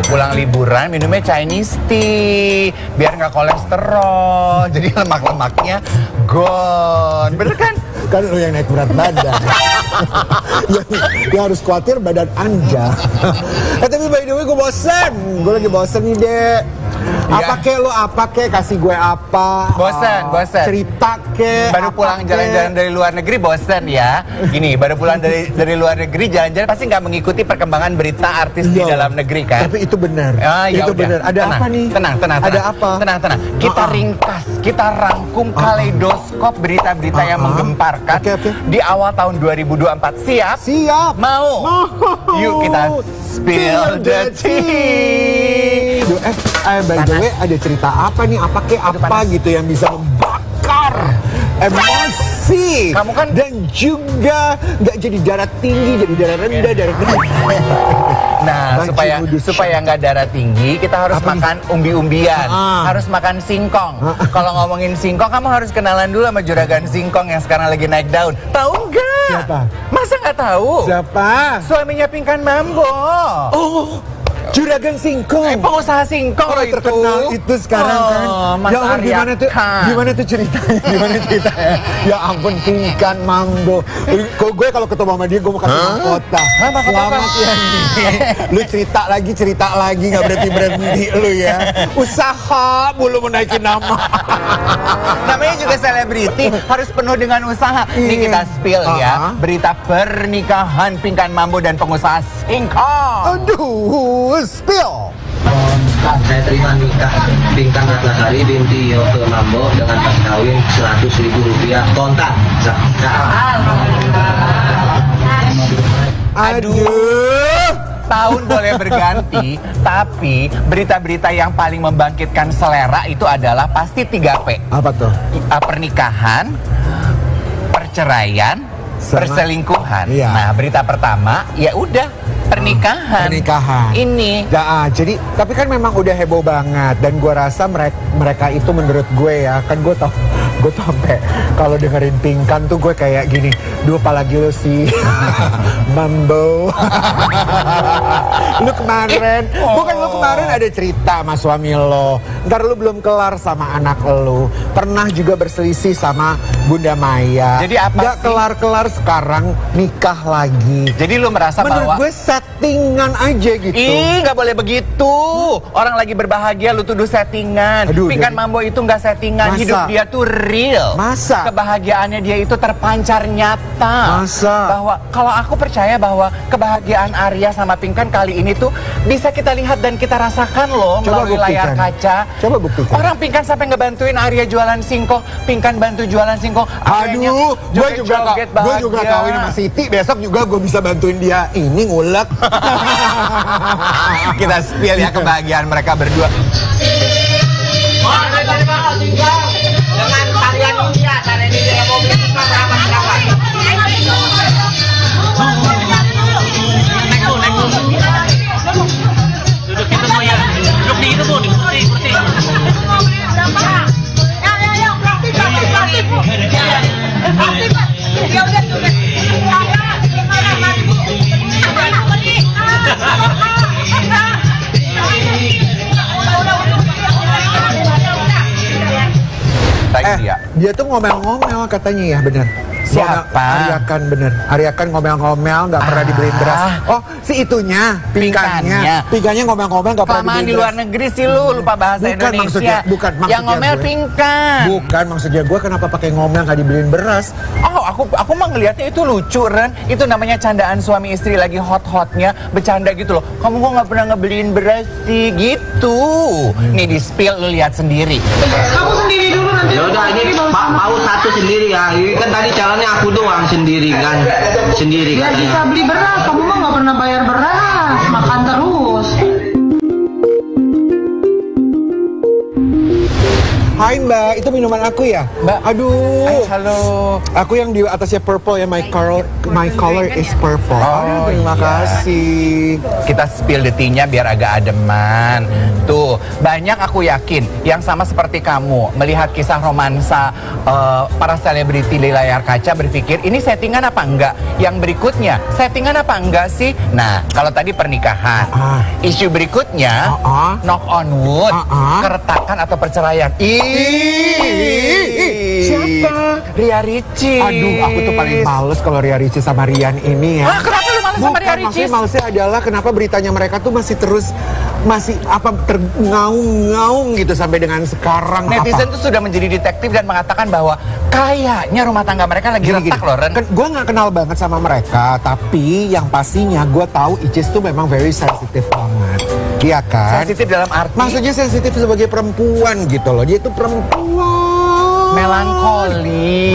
pulang liburan minumnya Chinese tea biar nggak kolesterol, jadi lemak-lemaknya gone. Bener kan? Kan lu yang naik berat badan. yang harus khawatir badan Anda. Tapi by the way gue bosen. Gue lagi bosen nih, Dek. Apa kek lo, apa kek, kasih gue apa? Bosen. Cerita kek. Baru pulang jalan-jalan dari luar negeri bosen ya. Gini, baru pulang dari luar negeri jalan-jalan pasti nggak mengikuti perkembangan berita artis di dalam negeri kan? Tapi itu benar. Ya itu benar. Ada tenang, apa nih? Tenang. Ada apa? Tenang. Kita ringkas, kita rangkum kaleidoskop berita-berita yang menggemparkan di awal tahun 2024. Siap? Siap. Mau? Yuk kita spill the tea. By the way, ada cerita apa nih? Apa gitu yang bisa membakar emosi? Kamu kan dan juga nggak jadi darah tinggi, jadi darah rendah, darah naik. Nah, supaya nggak darah tinggi, kita harus makan umbi-umbian, harus makan singkong. Kalau ngomongin singkong, kamu harus kenalan dulu sama juragan singkong yang sekarang lagi naik daun. Tahu nggak? Siapa? Masa nggak tahu? Siapa? Suaminya Pinkan Mambo. Oh, juragan singkong. Pengusaha singkong itu terkenal itu sekarang kan. Mas Ya ampun, gimana tuh ceritanya? Ya ampun, Pinkan Mambo. Gue kalau ketemu sama dia gue mau kasih mahkota. Selamat ya. Lu cerita lagi nggak berhenti lu ya. Usaha mulu menaikin nama. Namanya juga selebriti, harus penuh dengan usaha. Ini kita spill ya berita pernikahan Pinkan Mambo dan pengusaha singkong. Aduh, spill. Saya terima nikah Pinkan Ratnasari binti Yoke Mambo dengan pas kawin Rp100.000 kontan. Aduh. Tahun boleh berganti, tapi berita-berita yang paling membangkitkan selera itu adalah pasti 3P. Apa tuh? Pernikahan, perceraian, perselingkuhan. Iya. Nah, berita pertama ya udah pernikahan. Ini. Ya, jadi tapi kan memang udah heboh banget dan gue rasa mereka itu menurut gue ya, kan gue tau sampai kalau dengerin Pinkan tuh gue kayak gini, duh apalagi lu sih Mambo. Lu kemarin ada cerita sama suami lo, ntar lu belum kelar sama anak lo, pernah juga berselisih sama Bunda Maya. Jadi apa nggak kelar-kelar sekarang nikah lagi. Jadi lu merasa menurut bahwa gue settingan aja gitu. Ih, nggak boleh begitu. Orang lagi berbahagia lu tuduh settingan. Pinkan Mambo itu nggak settingan. Masa? Hidup dia tuh real. Masa? Kebahagiaannya dia itu terpancar nyata. Masa? Bahwa kalau aku percaya bahwa kebahagiaan Arya sama Pinkan kali ini tuh bisa kita lihat dan kita rasakan loh melalui layar kaca. Coba buktikan. Orang Pinkan sampai ngebantuin Arya jualan singkong, Pinkan bantu jualan singkong. Aduh, gue juga kawin sama Siti, besok juga gue bisa bantuin dia ini ngulek. Kita spill ya kebahagiaan mereka berdua. Dengan tarian India, tarian di dalam mobil itu berapa? Naik dulu. Duduk itu semua ya. Duduk di itu bu, di kursi. Dia tuh ngomel-ngomel katanya ya, bener. Siapa? Arya kan ngomel-ngomel nggak pernah dibeliin beras. Oh, si itunya, Pinkannya ngomel-ngomel nggak pernah dibeliin beras. Kelamaan di luar negeri sih lu lupa bahasa Indonesia. Bukan maksudnya yang ngomel Pinkan. Bukan maksudnya gue, kenapa pakai ngomel nggak dibeliin beras? Oh, aku mah ngelihatnya itu lucu, Ren. Itu namanya candaan suami istri lagi hot-hotnya bercanda gitu loh. Kamu kok nggak pernah ngebeliin beras sih gitu. Nih di spill lu lihat sendiri. Kamu sendiri dulu nanti. Ya udah, ini mau satu sendiri ya. Ini kan tadi jalannya aku doang sendiri kan. Gak bisa beli beras, kamu mah gak pernah bayar beras, makan terus. Hai Mbak, itu minuman aku ya? Mbak. Aduh. Halo. Aku yang di atasnya purple ya, my color is purple. Oh, terima iya. kasih. Kita spill the tea-nya biar agak ademan. Tuh, banyak aku yakin yang sama seperti kamu melihat kisah romansa para selebriti di layar kaca berpikir ini settingan apa enggak? Yang berikutnya, settingan apa enggak sih? Nah, kalau tadi pernikahan, isu berikutnya knock on wood, keretakan atau perceraian. Siapa? Ria Ricis. Aduh, aku tuh paling males kalau Ria Ricis sama Rian ini ya. Kenapa lu males sama Ria Ricis? Malesnya adalah kenapa beritanya mereka tuh masih tergaung-gaung gitu sampai dengan sekarang. Netizen tuh sudah menjadi detektif dan mengatakan bahwa kayaknya rumah tangga mereka lagi retak loh, Ren. Gue nggak kenal banget sama mereka, tapi yang pastinya gue tahu Icis tuh memang very sensitif banget. Iya kan? Sensitif dalam arti? Maksudnya sensitif sebagai perempuan gitu loh. Dia tuh perempuan. Melankolis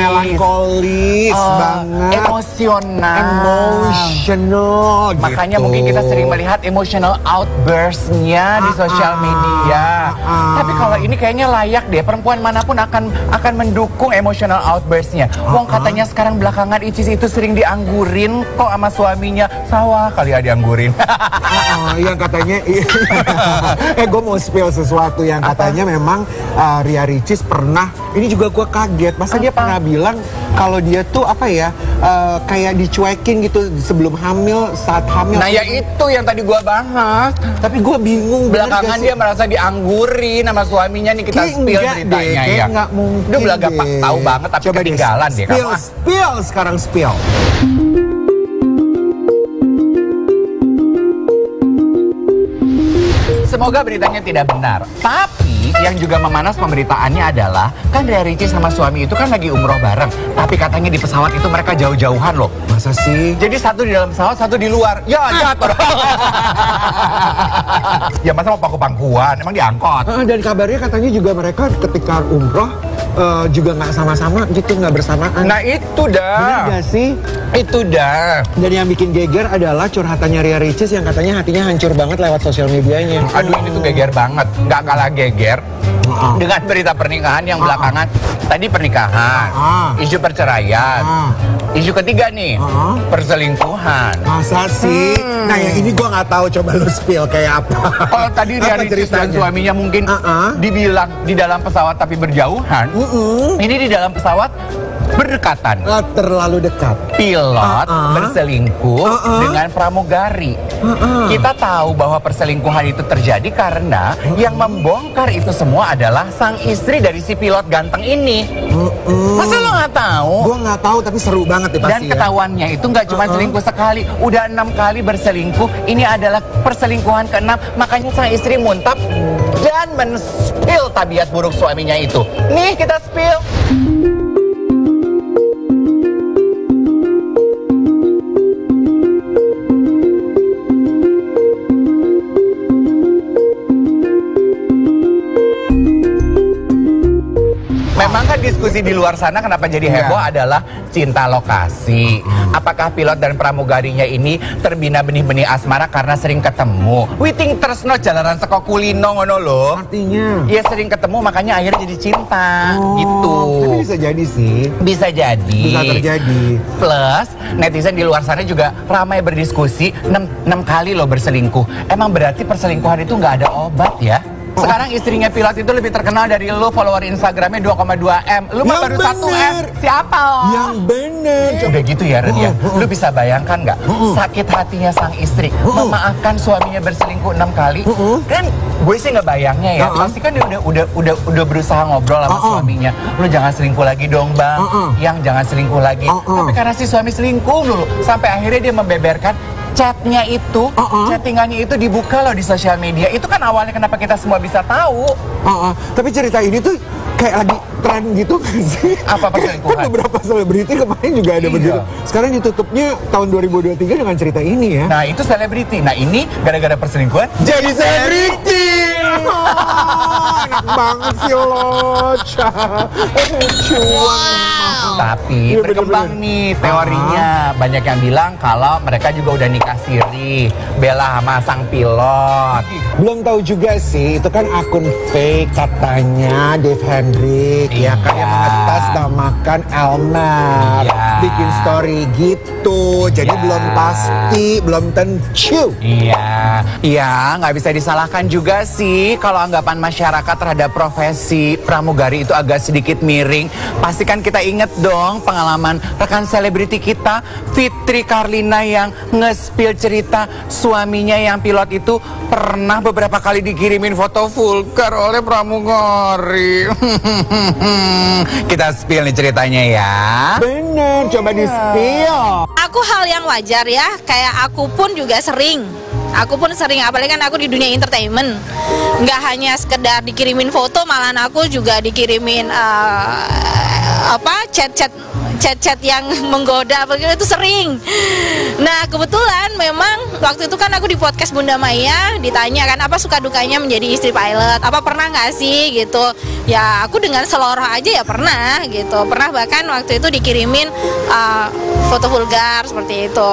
banget. Emosional gitu. Makanya mungkin kita sering melihat emotional outburst-nya di sosial media. Tapi kalau ini kayaknya layak deh. Perempuan manapun akan mendukung emotional outburst-nya. Wong katanya sekarang belakangan Icis itu sering dianggurin kok sama suaminya. Sawah kali ya dianggurin. Yang katanya gue mau spill sesuatu yang katanya memang Ria Ricis pernah, ini juga gue kaget, masa dia pernah bilang kalau dia tuh kayak dicuekin gitu sebelum hamil, saat hamil. Nah ya itu yang tadi gue bahas. Tapi gue bingung, belakangan dia merasa dianggurin sama suaminya nih, kita spill beritanya ya. Nggak mungkin. Dia belaga tahu banget tapi coba ketinggalan deh. Spill sekarang spill. Semoga beritanya tidak benar. Tapi yang juga memanas pemberitaannya adalah kan Ria Ricis sama suami itu kan lagi umroh bareng. Tapi katanya di pesawat itu mereka jauh-jauhan loh. Masa sih? Jadi satu di dalam pesawat, satu di luar. Ya jatuh. Ya masa mau pangku-pangkuan? Emang diangkot? Dan kabarnya katanya juga mereka ketika umroh juga nggak sama-sama gitu, nggak bersamaan. Nah itu dah. Bener gak sih? Itu dah. Dan yang bikin geger adalah curhatannya Ria Ricis yang katanya hatinya hancur banget lewat sosial medianya. Aduh ini tuh geger banget. Nggak kalah geger dengan berita pernikahan yang belakangan. Tadi pernikahan, isu perceraian. Isu ketiga nih, perselingkuhan. Masa sih? Nah yang ini gue nggak tahu, coba lu spill kayak apa. Kalau tadi Ria Ricis dan suaminya mungkin dibilang di dalam pesawat tapi berjauhan. Ini di dalam pesawat berdekatan. Terlalu dekat. Pilot berselingkuh dengan pramugari. Kita tahu bahwa perselingkuhan itu terjadi karena yang membongkar itu semua adalah sang istri dari si pilot ganteng ini. Masa lo nggak tahu? Gue nggak tahu, tapi seru banget ya pasti. Dan ketahuannya itu nggak cuma selingkuh sekali, udah 6 kali berselingkuh. Ini adalah perselingkuhan ke-6. Makanya sang istri muntap dan men-spill tabiat buruk suaminya itu. Nih kita spill. Memang kan diskusi di luar sana kenapa jadi heboh adalah cinta lokasi. Apakah pilot dan pramugarinya ini terbina benih-benih asmara karena sering ketemu? Witing tresno jalanan saka kulino ngono lho. Artinya? Iya sering ketemu makanya akhirnya jadi cinta gitu. Tapi bisa jadi sih. Bisa jadi. Bisa terjadi. Plus netizen di luar sana juga ramai berdiskusi 6 kali loh berselingkuh. Emang berarti perselingkuhan itu nggak ada obat ya? Sekarang istrinya pilot itu lebih terkenal dari lu, follower Instagramnya 2,2 M. Lu mah baru 1 M. Siapa lo? Yang bener. Udah gitu ya Ren ya. Lu bisa bayangkan nggak sakit hatinya sang istri memaafkan suaminya berselingkuh 6 kali? Kan gue sih nggak bayangnya ya. Pasti kan dia udah berusaha ngobrol sama suaminya. Lu jangan selingkuh lagi dong bang. Yang jangan selingkuh lagi. Tapi karena si suami selingkuh dulu sampai akhirnya dia membeberkan chatnya itu, chattingannya itu dibuka loh di sosial media. Itu kan awalnya kenapa kita semua bisa tahu. Tapi cerita ini tuh kayak lagi tren gitu kan sih? Apa perselingkuhan? Kan beberapa selebriti kemarin juga ada begitu. Sekarang ditutupnya tahun 2023 dengan cerita ini ya. Nah itu selebriti. Nah ini gara-gara perselingkuhan jadi selebriti. Enak banget sih lo. Cuan. Tapi berkembang nih teorinya. Banyak yang bilang kalau mereka juga udah nikah siri, Bella sama sang pilot. Belum tahu juga sih, itu kan akun fake katanya Dave Hendrik ya kan yang mengatasnamakan Elmer bikin story gitu. Jadi belum pasti, belum tentu. Iya, nggak bisa disalahkan juga sih kalau anggapan masyarakat terhadap profesi pramugari itu agak sedikit miring. Pasti kan kita inget dong pengalaman rekan selebriti kita Fitri Karlina yang nge-spill cerita suaminya yang pilot itu pernah beberapa kali dikirimin foto vulgar oleh pramugari. Kita spill nih ceritanya ya. Bener, coba di-spill. Aku hal yang wajar ya, kayak aku pun juga sering. Apalagi kan aku di dunia entertainment. Nggak hanya sekedar dikirimin foto, malahan aku juga dikirimin chat-chat yang menggoda, begitu itu sering. Nah kebetulan memang waktu itu kan aku di podcast Bunda Maya ditanya kan apa suka dukanya menjadi istri pilot, apa pernah nggak sih gitu. Ya aku dengan seloroh aja ya pernah gitu, pernah bahkan waktu itu dikirimin foto vulgar seperti itu.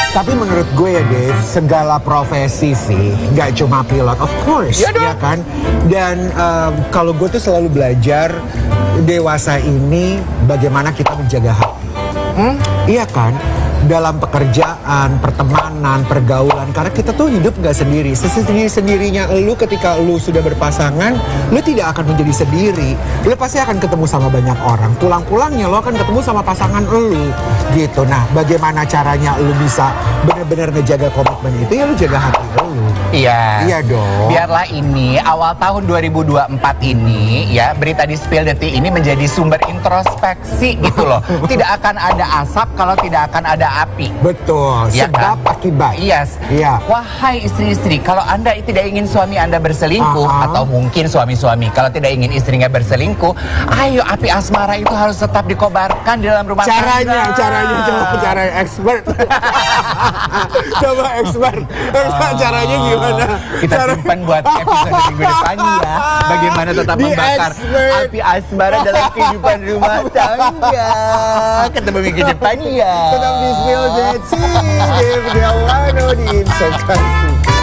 Tapi menurut gue ya Dave, segala profesi sih, nggak cuma pilot, of course, ya kan. Dan kalau gue tuh selalu belajar dewasa ini bagaimana kita menjaga hati. Iya kan? Dalam pekerjaan, pertemanan, pergaulan. Karena kita tuh hidup gak sendiri. Sendiri-sendirinya lu ketika lu sudah berpasangan, lu tidak akan menjadi sendiri. Lu pasti akan ketemu sama banyak orang. Pulang-pulangnya lu akan ketemu sama pasangan lu. Gitu. Nah, bagaimana caranya lu bisa benar-benar ngejaga komitmen itu? Ya lu jaga hati lu. Iya. Iya dong. Biarlah ini awal tahun 2024 ini ya, berita di Spill Detik ini menjadi sumber introspeksi gitu loh. Tidak akan ada asap kalau tidak akan ada api. Betul, ya sebab kan? Akibat. Yes. Iya. Wahai istri-istri, kalau Anda tidak ingin suami Anda berselingkuh, atau mungkin suami-suami kalau tidak ingin istrinya berselingkuh, ayo api asmara itu harus tetap dikobarkan di dalam rumah tangga. Caranya coba cara expert. Coba expert. Caranya gimana? Kita simpan buat episode minggu depan ya. Bagaimana tetap membakar api asmara dalam kehidupan rumah tangga. Ketemu minggu depan ya. Tetap di Spill Detik, Dave Delano di Insert Country.